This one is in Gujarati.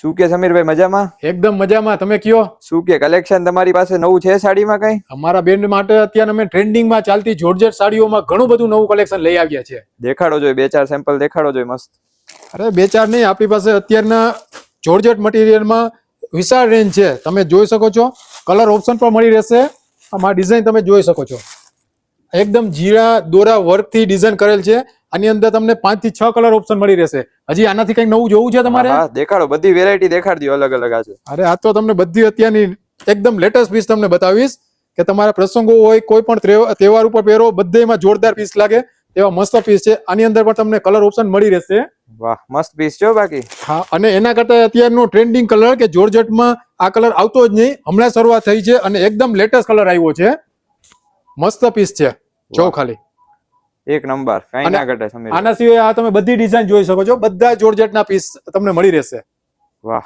શું કે સમીરભાઈ મજામાં? એકદમ મજામાં. તમે કયો? શું કે કલેક્શન તમારી પાસે નવું છે સાડીમાં કઈ? અમારા બેન માટે અત્યારે અમે ટ્રેન્ડિંગમાં ચાલતી જોર્જેટ સાડીઓમાં ઘણું બધું નવું કલેક્શન લઈ આવ્યા છે. દેખાડો જોઈએ, 2-4 સેમ્પલ દેખાડો જોઈએ મસ્ત. અરે 2-4 નહીં, આપણી પાસે અત્યારના જોર્જેટ મટીરિયલમાં વિશાળ રેન્જ છે. તમે જોઈ શકો છો, કલર ઓપ્શન પણ મળી રહેશે. આમાં ડિઝાઇન તમે જોઈ શકો છો, એકદમ જીરા દોરા વર્કથી ડિઝાઇન કરેલ છે. આની અંદર તમને 5 થી 6 કલર ઓપ્શન મળી રહેશે. હજી આનાથી કંઈક નવું જોવું છે તમારે? હા દેખાડો, બધી વેરાયટી દેખાડી દો, અલગ અલગ આજે. અરે આ તો તમને બધી અત્યારની એકદમ લેટેસ્ટ પીસ તમને બતાવીશ કે તમારા પ્રસંગો હોય, કોઈ પણ તહેવાર ઉપર પહેરો, બધેમાં જોરદાર પીસ લાગે એવા મસ્ત પીસ છે. આની અંદર પણ તમને કલર ઓપ્શન મળી રહેશે. વાહ, મસ્ત પીસ છે બાકી. હા, અને એના કરતા અત્યારનો ટ્રેન્ડિંગ કલર કે જોર્જેટમાં આ કલર આવતો જ નહીં, હમણાં શરૂઆત થઈ છે અને એકદમ લેટેસ્ટ કલર આવ્યો છે. મસ્ત પીસ છે, જો ખાલી એક નંબર, કઈ ના ઘટે સમીર. આના સિવાય આ તમે બધી ડિઝાઇન જોઈ શકો છો, બધા જોર્જેટના પીસ તમને મળી રહેશે. વાહ.